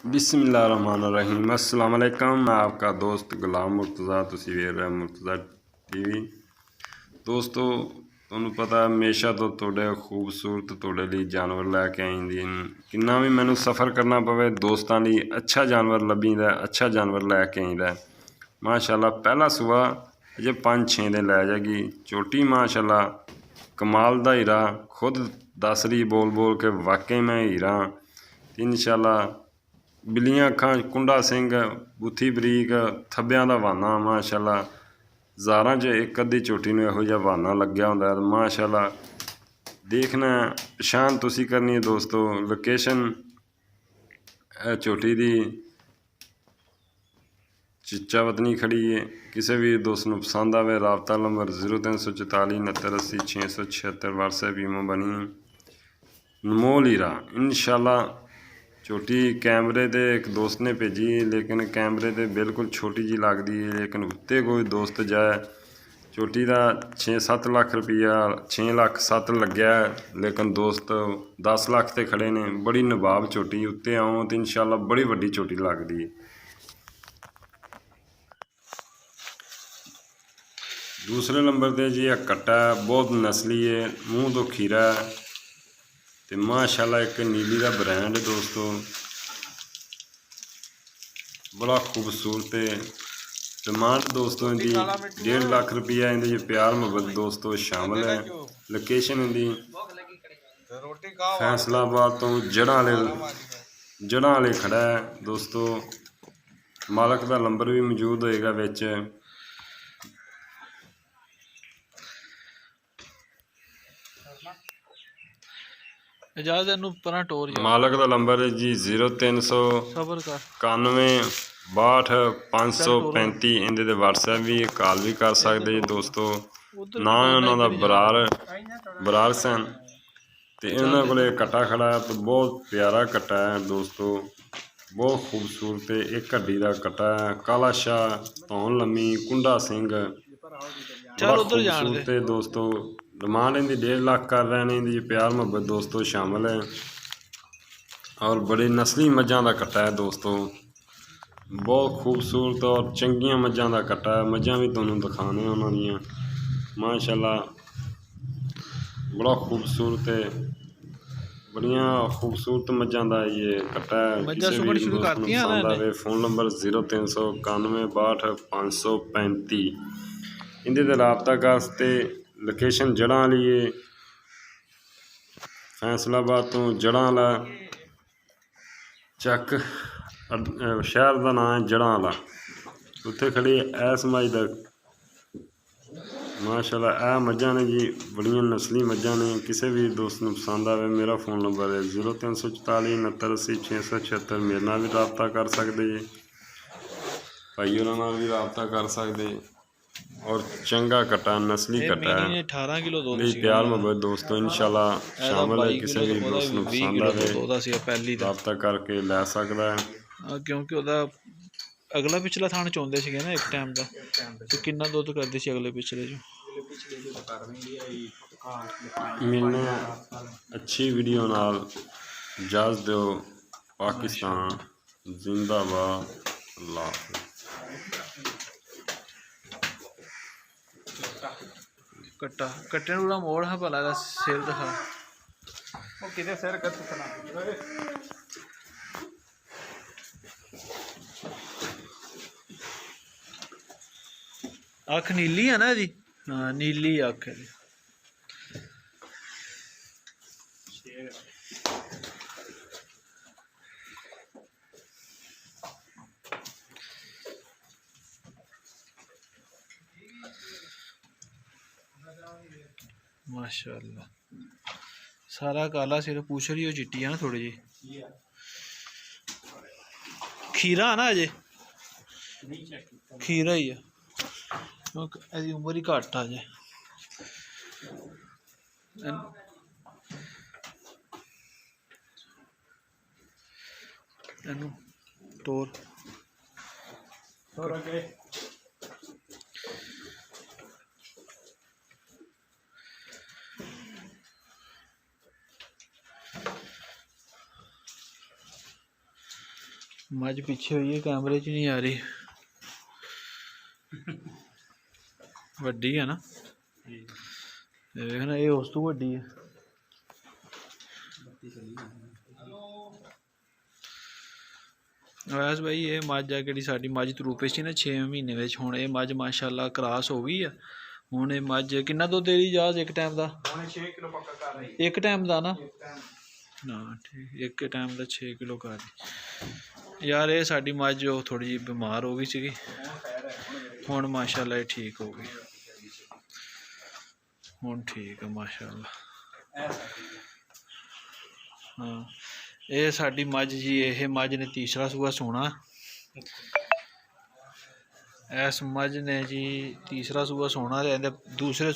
बिस्मिल्लाहिर्रहमानिर्रहीम। अस्सलाम वालेकुम। मैं आपका दोस्त गुलाम मुर्तज़ा, तुसीं वेख रहे मुर्तज़ा टीवी। दोस्तों तुहानूं पता हमेशा तो तुहाडे खूबसूरत तुहाडे लई जानवर लैके आईंदे न। किन्ना भी मैनूं सफ़र करना पवे दोस्तां लई अच्छा जानवर लभीदा, अच्छा जानवर लैके आईंदा। माशाअल्लाह पहला सूआ अजे 5-6 दिन लै जाएगी। झोटी माशाअल्लाह कमाल दा हीरा, खुद दस रही बोल बोल के वाकई में हीरा। इंशाअल्लाह बिल्लियां अखां, कुंडा सिंह, बुत्थी बरीक, थब्बियां दा वाना माशाअल्लाह हज़ारां च एक अद्धी झोटी नूं इहो जिहा वाना लग्या हुंदा है। माशाअल्लाह देखना पछाण तुसीं करनी है दोस्तों। लोकेशन झोटी दी चिच्चा वतनी खड़ी है। किसी भी दोस्त नूं पसंद आवे राबता नंबर 0344 69 80 676 WhatsApp ईमो बनी अनमोल हीरा। इंशाअल्लाह झोटी कैमरे ते एक दोस्त ने भेजी, लेकिन कैमरे ते बिल्कुल छोटी जी लगदी है, लेकिन उत्ते कोई दोस्त जाए। झोटी का 6-7 लाख रुपया, 6 लाख 7 लग्या, लेकिन दोस्त 10 लाख ते खड़े ने। बड़ी नवाब झोटी उत्ते आओ तो इंशाअल्लाह बड़ी वड्डी झोटी लगदी है। दूसरे नंबर पर जी एक कट्टा बहुत नस्ली है, मूँह तो खीरा है तो माशाअल्लाह एक नीली का ब्रांड है दोस्तों, बड़ा खूबसूरत है। डिमांड दोस्तों इनकी 1.5 लाख रुपया। इनके प्यार मोहब्बत दोस्तों शामिल है। लोकेशन इनकी फैसलाबाद तो जड़ा वाले खड़ा है दोस्तों। मालक का नंबर भी मौजूद होएगा विच। मालक का नंबर है जी 0391 62 535। इहदे ते WhatsApp भी कॉल भी कर सकते जी दोस्तों। ना उन्होंने बरार सन तो इन्होंने को कट्टा खड़ा है तो बहुत प्यारा कट्टा है दोस्तों, बहुत खूबसूरत है। एक हड्डी का कट्टा है, काला शाह, धौन लम्मी, कुंडा सिंह, बड़ा खूबसूरत है दोस्तों। डिमांड इनकी 1.5 लाख कर रहे हैं। इनकी प्यार मोहब्बत दोस्तों शामिल है और बड़े नस्ली मझां का कट्टा है दोस्तों। बहुत खूबसूरत और चंगियां मझां का कट्टा है। मझां भी तुहानूं दिखाने उन्होंने माशाअल्लाह बड़ा खूबसूरत है। बड़िया खूबसूरत मझां का ये कट्टा है। किसी भी दोस्त को पसंद आए फोन नंबर 0391 62 535। इनके ते राबता करते लोकेशन जड़ा वाली है। फैसलाबाद तो जड़ा वाला चक शहर का नाम है जड़ा वाला। उत्थे खड़ी ऐस मझ दा माशाअल्लाह ए मझां ने जी, बड़ियां नस्ली मझां ने। किसी भी दोस्त को पसंद आए मेरा फ़ोन नंबर है 0344 69 80 676। मेरे नाल भी रबता कर सकते जी, भाई होरां नाल भी रबता कर सकते। और चंगा कट्टा नस्ली कट्टा है। 18 किलो प्यार मोहब्बत दोस्तों इंशाअल्लाह शामिल है। किसी भी दोस्त को पसंद आए रबता करके लै सकता है। क्योंकि ਉਹਦਾ अगला पिछला थान चाਹੁੰਦੇ ਸੀਗੇ ना एक टाइम ਦਾ, ਤੇ ਕਿੰਨਾ ਦੁੱਧ ਕਰਦੇ ਸੀ अगले पिछले जो। मिलने अच्छी वीडियो नाल। इजाज़त दो। पाकिस्तान जिंदाबाद। अल्लाह कट्टा कट्टे पूरा मोड़ है भला का सिर दिखा कितने सिर कर अख नीली है ना जी। हाँ नीली अख है जी। माशाअल्लाह सारा काला सिर, पूछ रही हो चिट्टी है ना थोड़ी जी। खीरा है ना अजे, खीरा ही है क्योंकि उम्र ही घट आ जाए। तोर ਮੱਝ ਪਿੱਛੇ ਹੋਈ ਹੈ, ਕੈਮਰੇ 'ਚ ਨਹੀਂ ਆ ਰਹੀ। ਵੱਡੀ ਹੈ ਨਾ, ਇਹ ਵੇਖਣਾ, ਇਹ ਉਸ ਤੋਂ ਵੱਡੀ ਹੈ। ਵੈਸ ਬਾਈ ਇਹ ਮੱਝ ਆ ਜਿਹੜੀ ਸਾਡੀ ਮੱਝ ਤਰੂਪੇ ਸੀ ਨਾ 6 ਮਹੀਨੇ ਵਿੱਚ, ਹੁਣ ਇਹ ਮੱਝ ਮਾਸ਼ਾਅੱਲਾ ਕ੍ਰਾਸ ਹੋ ਗਈ ਆ। ਹੁਣ ਇਹ ਮੱਝ ਕਿੰਨਾ ਦੁੱਧ ਦੇ ਰਹੀ ਜਹਾਜ਼ ਇੱਕ ਟਾਈਮ ਦਾ? 6 ਕਿਲੋ ਪੱਕਾ ਕਰ ਰਹੀ ਇੱਕ ਟਾਈਮ ਦਾ ਨਾ? ਨਾ ਠੀਕ, ਇੱਕ ਟਾਈਮ ਦਾ 6 ਕਿਲੋ ਕਰ ਰਹੀ। ਯਾਰ ਇਹ ਸਾਡੀ ਮੱਝ ਉਹ ਥੋੜੀ ਜਿਹੀ ਬਿਮਾਰ ਹੋ ਗਈ ਸੀਗੀ, ਹੁਣ ਮਾਸ਼ਾਅੱਲਾ ਇਹ ਠੀਕ ਹੋ ਗਈ, ਹੁਣ ਠੀਕ ਹੈ ਮਾਸ਼ਾਅੱਲਾ। ਹਾਂ ਇਹ ਸਾਡੀ ਮੱਝ ਜੀ, ਇਹ ਮੱਝ ਨੇ ਤੀਸਰਾ ਸੂਆ ਸੋਣਾ। ਇਸ ਮੱਝ ਨੇ ਜੀ ਤੀਸਰਾ ਸੂਆ ਸੋਣਾ ਤੇ ਇਹਦੇ ਦੂਸਰੇ